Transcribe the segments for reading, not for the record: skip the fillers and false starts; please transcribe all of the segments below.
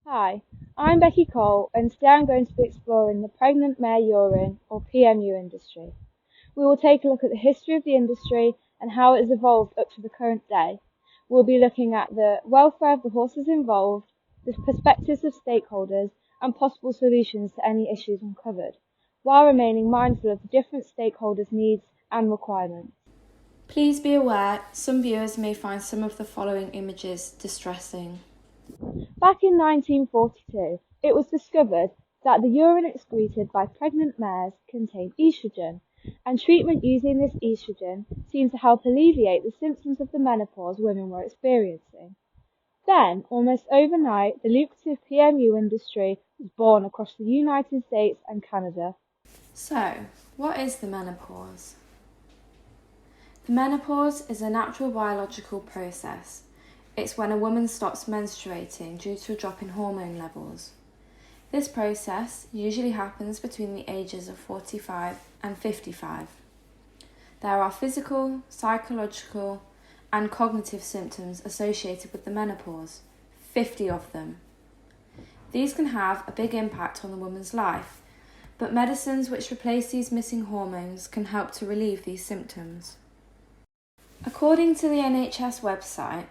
Hi, I'm Becky Cole, and today I'm going to be exploring the pregnant mare urine, or PMU industry. We will take a look at the history of the industry and how it has evolved up to the current day. We'll be looking at the welfare of the horses involved, the perspectives of stakeholders, and possible solutions to any issues uncovered, while remaining mindful of the different stakeholders' needs and requirements. Please be aware, some viewers may find some of the following images distressing. Back in 1942, it was discovered that the urine excreted by pregnant mares contained estrogen, and treatment using this estrogen seemed to help alleviate the symptoms of the menopause women were experiencing. Then, almost overnight, the lucrative PMU industry was born across the United States and Canada. So, what is the menopause? The menopause is a natural biological process. It's when a woman stops menstruating due to a drop in hormone levels. This process usually happens between the ages of 45 and 55. There are physical, psychological, and cognitive symptoms associated with the menopause, 50 of them. These can have a big impact on the woman's life, but medicines which replace these missing hormones can help to relieve these symptoms. According to the NHS website,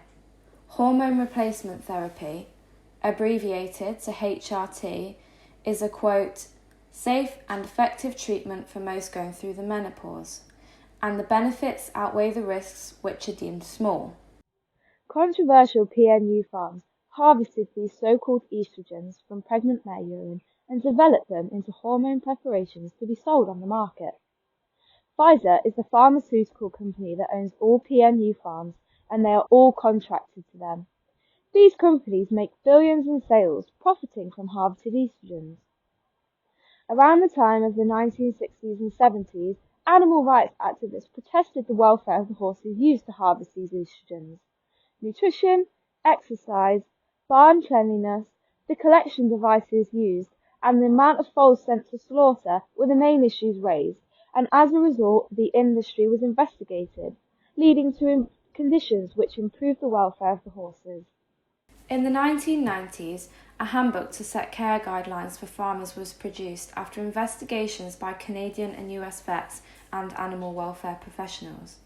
hormone replacement therapy, abbreviated to HRT, is a quote, safe and effective treatment for most going through the menopause, and the benefits outweigh the risks which are deemed small. Controversial PMU farms harvested these so-called estrogens from pregnant mare urine and developed them into hormone preparations to be sold on the market. Pfizer is the pharmaceutical company that owns all PMU farms, and they are all contracted to them. These companies make billions in sales, profiting from harvested estrogens. Around the time of the 1960s and 70s, animal rights activists protested the welfare of the horses used to harvest these estrogens. Nutrition, exercise, barn cleanliness, the collection devices used, and the amount of foals sent to slaughter were the main issues raised, and as a result the industry was investigated, leading to conditions which improved the welfare of the horses. In the 1990s, a handbook to set care guidelines for farmers was produced after investigations by Canadian and US vets and animal welfare professionals.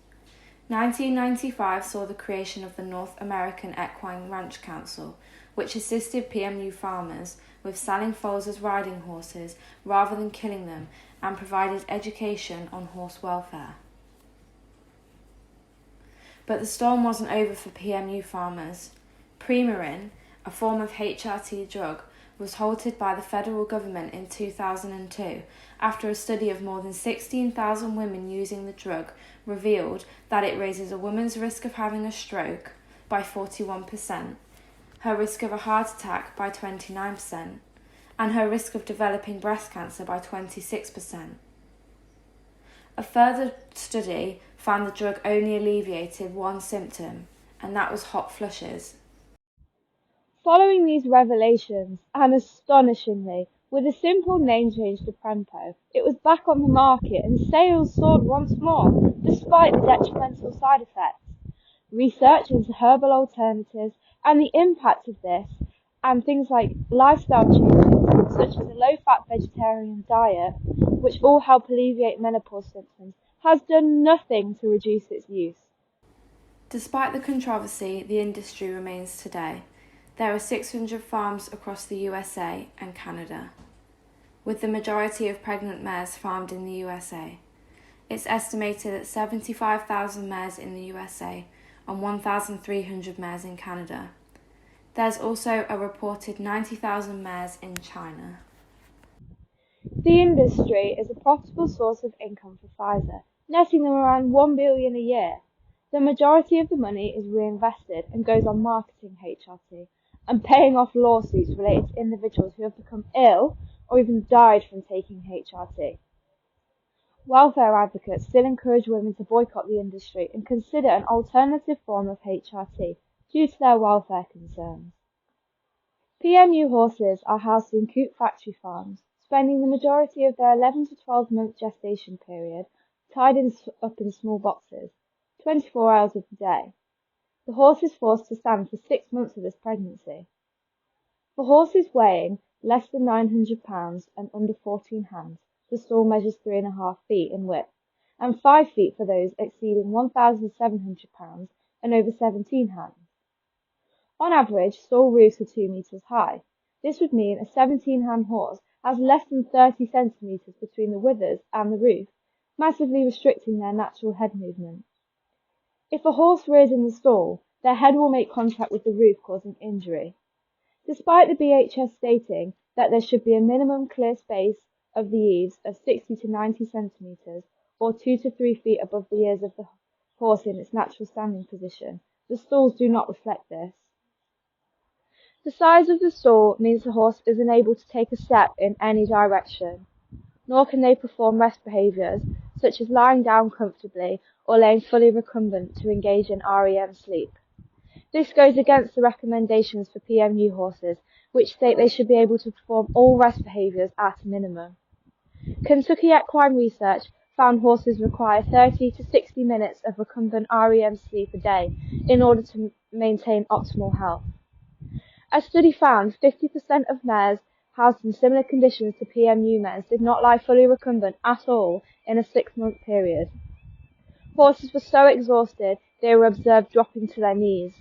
1995 saw the creation of the North American Equine Ranch Council, which assisted PMU farmers with selling foals as riding horses rather than killing them, and provided education on horse welfare. But the storm wasn't over for PMU farmers. Premarin, a form of HRT drug, was halted by the federal government in 2002 after a study of more than 16,000 women using the drug revealed that it raises a woman's risk of having a stroke by 41%, her risk of a heart attack by 29%, and her risk of developing breast cancer by 26%. A further study found the drug only alleviated one symptom, and that was hot flushes. Following these revelations, and astonishingly, with a simple name change to Prempo, it was back on the market and sales soared once more, despite the detrimental side effects. Research into herbal alternatives and the impact of this, and things like lifestyle changes, such as a low-fat vegetarian diet, which all help alleviate menopause symptoms, has done nothing to reduce its use. Despite the controversy, the industry remains today. There are 600 farms across the USA and Canada, with the majority of pregnant mares farmed in the USA. It's estimated at 75,000 mares in the USA and 1,300 mares in Canada. There's also a reported 90,000 mares in China. The industry is a profitable source of income for Pfizer, netting them around $1 billion a year. The majority of the money is reinvested and goes on marketing HRT and paying off lawsuits related to individuals who have become ill or even died from taking HRT. Welfare advocates still encourage women to boycott the industry and consider an alternative form of HRT due to their welfare concerns. PMU horses are housed in coop factory farms, spending the majority of their 11 to 12-month gestation period up in small boxes, 24 hours of the day. The horse is forced to stand for 6 months of this pregnancy. For horses weighing less than 900 pounds and under 14 hands, the stall measures 3.5 feet in width, and 5 feet for those exceeding 1,700 pounds and over 17 hands. On average, stall roofs are 2 metres high. This would mean a 17-hand horse has less than 30 centimetres between the withers and the roof, massively restricting their natural head movement. If a horse rears in the stall, their head will make contact with the roof, causing injury. Despite the BHS stating that there should be a minimum clear space of the eaves of 60 to 90 centimetres, or 2 to 3 feet above the ears of the horse in its natural standing position, the stalls do not reflect this. The size of the stall means the horse isn't able to take a step in any direction, nor can they perform rest behaviours such as lying down comfortably or laying fully recumbent to engage in REM sleep. This goes against the recommendations for PMU horses, which state they should be able to perform all rest behaviours at a minimum. Kentucky Equine Research found horses require 30 to 60 minutes of recumbent REM sleep a day in order to maintain optimal health. A study found 50% of mares housed in similar conditions to PMU mares did not lie fully recumbent at all in a 6-month period. Horses were so exhausted they were observed dropping to their knees.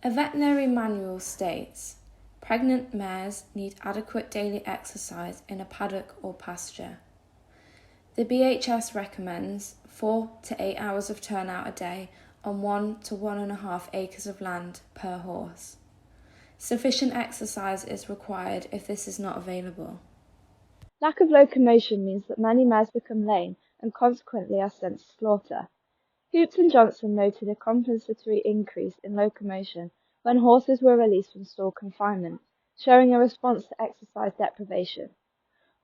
A veterinary manual states, pregnant mares need adequate daily exercise in a paddock or pasture. The BHS recommends 4 to 8 hours of turnout a day on 1 to 1.5 acres of land per horse. Sufficient exercise is required if this is not available. Lack of locomotion means that many mares become lame and consequently are sent to slaughter. Hoops and Johnson noted a compensatory increase in locomotion when horses were released from stall confinement, showing a response to exercise deprivation.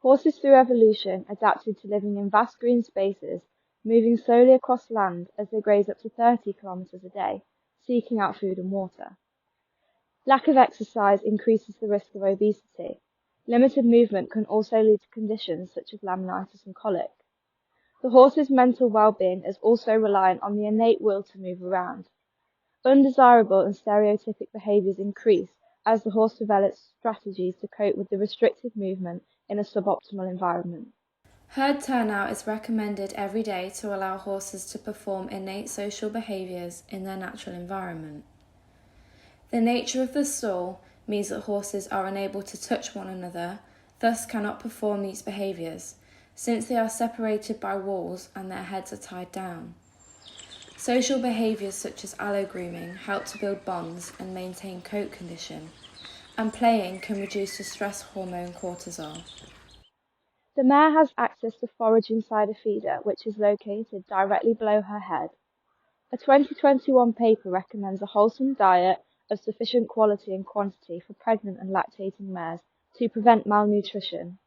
Horses through evolution adapted to living in vast green spaces, moving slowly across land as they graze up to 30 kilometres a day, seeking out food and water. Lack of exercise increases the risk of obesity. Limited movement can also lead to conditions such as laminitis and colic. The horse's mental well-being is also reliant on the innate will to move around. Undesirable and stereotypic behaviours increase as the horse develops strategies to cope with the restricted movement in a suboptimal environment. Herd turnout is recommended every day to allow horses to perform innate social behaviours in their natural environment. The nature of the stall means that horses are unable to touch one another, thus cannot perform these behaviours, since they are separated by walls and their heads are tied down. Social behaviours such as allo-grooming help to build bonds and maintain coat condition, and playing can reduce the stress hormone cortisol. The mare has access to forage inside a feeder, which is located directly below her head. A 2021 paper recommends a wholesome diet of sufficient quality and quantity for pregnant and lactating mares to prevent malnutrition.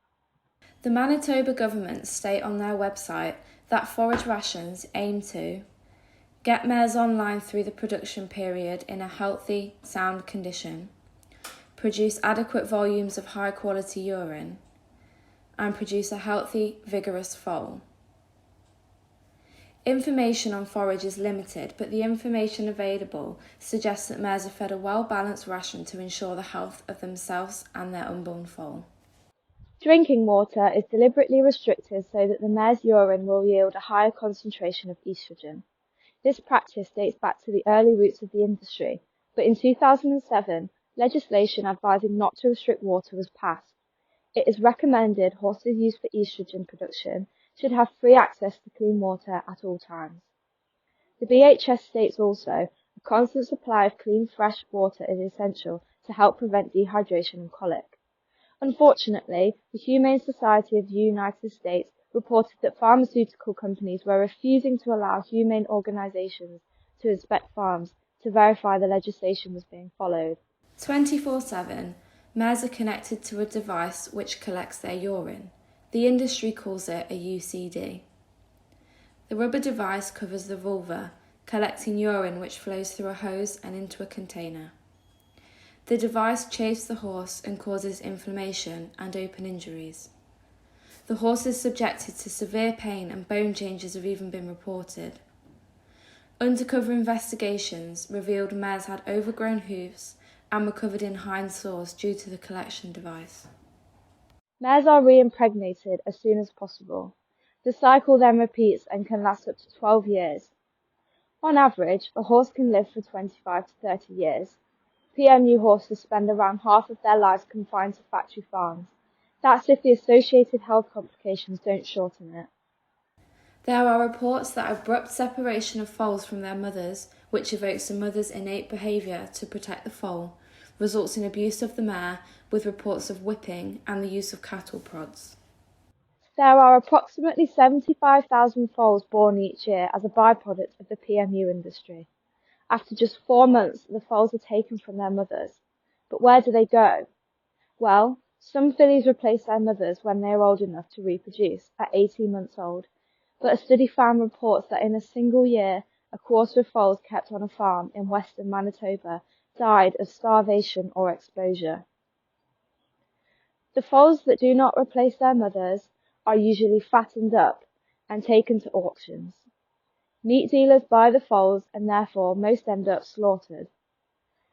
The Manitoba government state on their website that forage rations aim to get mares online through the production period in a healthy, sound condition, produce adequate volumes of high-quality urine, and produce a healthy, vigorous foal. Information on forage is limited, but the information available suggests that mares are fed a well-balanced ration to ensure the health of themselves and their unborn foal. Drinking water is deliberately restricted so that the mare's urine will yield a higher concentration of estrogen. This practice dates back to the early roots of the industry, but in 2007, legislation advising not to restrict water was passed. It is recommended horses used for estrogen production should have free access to clean water at all times. The BHS states also a constant supply of clean, fresh water is essential to help prevent dehydration and colic. Unfortunately, the Humane Society of the United States reported that pharmaceutical companies were refusing to allow humane organisations to inspect farms to verify the legislation was being followed. 24/7, mares are connected to a device which collects their urine. The industry calls it a UCD. The rubber device covers the vulva, collecting urine which flows through a hose and into a container. The device chafes the horse and causes inflammation and open injuries. The horse is subjected to severe pain and bone changes have even been reported. Undercover investigations revealed mares had overgrown hoofs and were covered in hind sauce due to the collection device. Mares are re-impregnated as soon as possible. The cycle then repeats and can last up to 12 years. On average, a horse can live for 25 to 30 years. PMU horses spend around half of their lives confined to factory farms. That's if the associated health complications don't shorten it. There are reports that abrupt separation of foals from their mothers, which evokes the mother's innate behaviour to protect the foal, results in abuse of the mare, with reports of whipping and the use of cattle prods. There are approximately 75,000 foals born each year as a byproduct of the PMU industry. After just 4 months, the foals are taken from their mothers. But where do they go? Well, some fillies replace their mothers when they are old enough to reproduce, at 18 months old, but a study found reports that in a single year, a quarter of foals kept on a farm in western Manitoba died of starvation or exposure. The foals that do not replace their mothers are usually fattened up and taken to auctions. Meat dealers buy the foals and therefore most end up slaughtered.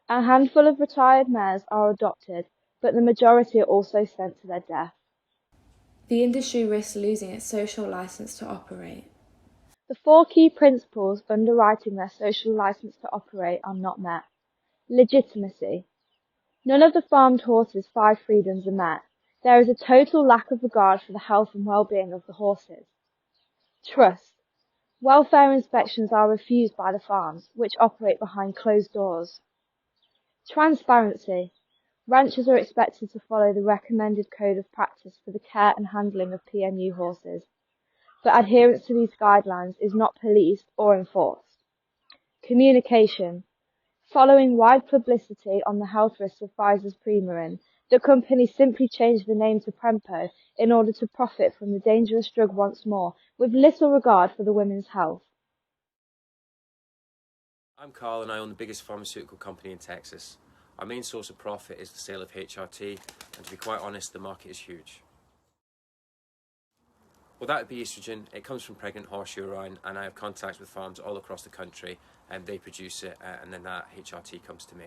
A handful of retired mares are adopted, but the majority are also sent to their death. The industry risks losing its social licence to operate. The 4 key principles underwriting their social licence to operate are not met. Legitimacy. None of the farmed horses' 5 freedoms are met. There is a total lack of regard for the health and well-being of the horses. Trust. Welfare inspections are refused by the farms, which operate behind closed doors. Transparency. Ranchers are expected to follow the recommended code of practice for the care and handling of PMU horses, but adherence to these guidelines is not policed or enforced. Communication. Following wide publicity on the health risks of Pfizer's Premarin, the company simply changed the name to Prempo in order to profit from the dangerous drug once more, with little regard for the women's health. I'm Carl and I own the biggest pharmaceutical company in Texas. Our main source of profit is the sale of HRT, and to be quite honest, the market is huge. Well, that would be estrogen. It comes from pregnant horse urine, and I have contacts with farms all across the country, and they produce it, and then that HRT comes to me.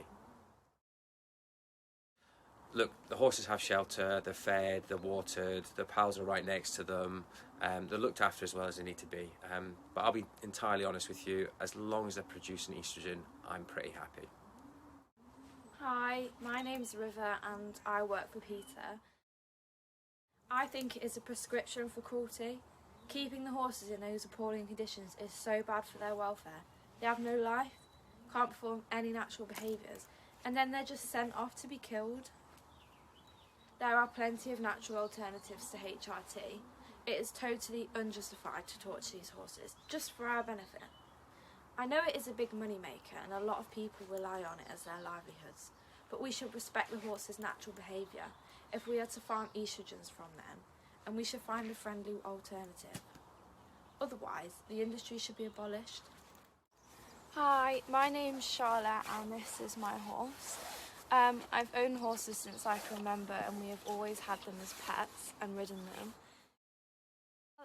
Look, the horses have shelter, they're fed, they're watered, the pals are right next to them, they're looked after as well as they need to be. But I'll be entirely honest with you, as long as they're producing estrogen, I'm pretty happy. Hi, my name's River and I work for Peter. I think it is a prescription for cruelty. Keeping the horses in those appalling conditions is so bad for their welfare. They have no life, can't perform any natural behaviours, and then they're just sent off to be killed. There are plenty of natural alternatives to HRT. It is totally unjustified to torture these horses, just for our benefit. I know it is a big money maker and a lot of people rely on it as their livelihoods, but we should respect the horse's natural behaviour if we are to farm estrogens from them, and we should find a friendly alternative. Otherwise, the industry should be abolished. Hi, my name's Charlotte and this is my horse. I've owned horses since I can remember and we have always had them as pets and ridden them.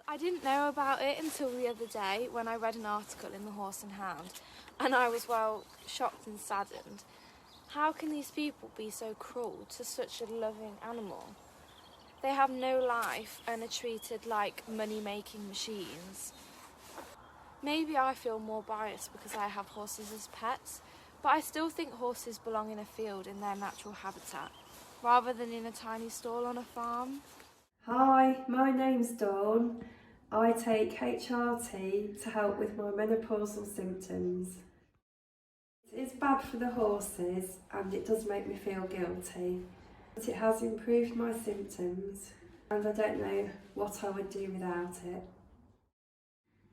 I didn't know about it until the other day when I read an article in the Horse and Hound and I was, shocked and saddened. How can these people be so cruel to such a loving animal? They have no life and are treated like money-making machines. Maybe I feel more biased because I have horses as pets, but I still think horses belong in a field in their natural habitat, rather than in a tiny stall on a farm. Hi, my name's Dawn. I take HRT to help with my menopausal symptoms. It's bad for the horses and it does make me feel guilty, but it has improved my symptoms and I don't know what I would do without it.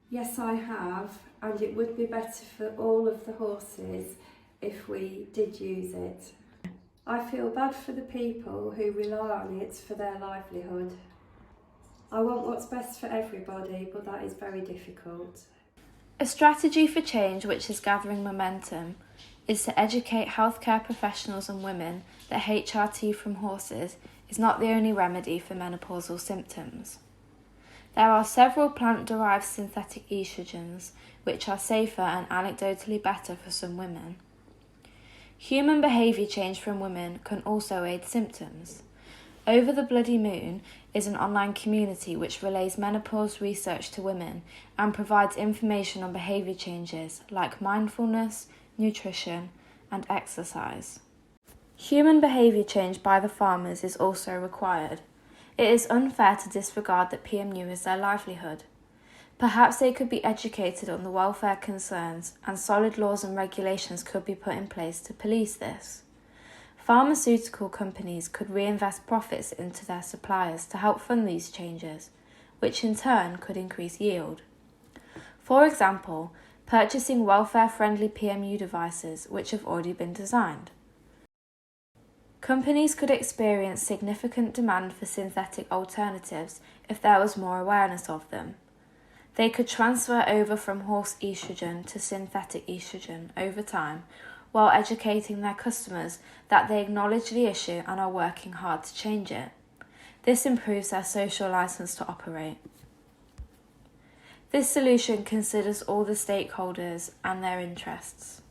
Yes, I have, and it would be better for all of the horses if we did use it. I feel bad for the people who rely on it for their livelihood. I want what's best for everybody, but that is very difficult. A strategy for change which is gathering momentum is to educate healthcare professionals and women that HRT from horses is not the only remedy for menopausal symptoms. There are several plant-derived synthetic estrogens which are safer and anecdotally better for some women. Human behaviour change from women can also aid symptoms. Over the Bloody Moon is an online community which relays menopause research to women and provides information on behaviour changes like mindfulness, nutrition, and exercise. Human behaviour change by the farmers is also required. It is unfair to disregard that PMU is their livelihood. Perhaps they could be educated on the welfare concerns, and solid laws and regulations could be put in place to police this. Pharmaceutical companies could reinvest profits into their suppliers to help fund these changes, which in turn could increase yield. For example, purchasing welfare-friendly PMU devices which have already been designed. Companies could experience significant demand for synthetic alternatives if there was more awareness of them. They could transfer over from horse estrogen to synthetic estrogen over time, while educating their customers that they acknowledge the issue and are working hard to change it. This improves their social license to operate. This solution considers all the stakeholders and their interests.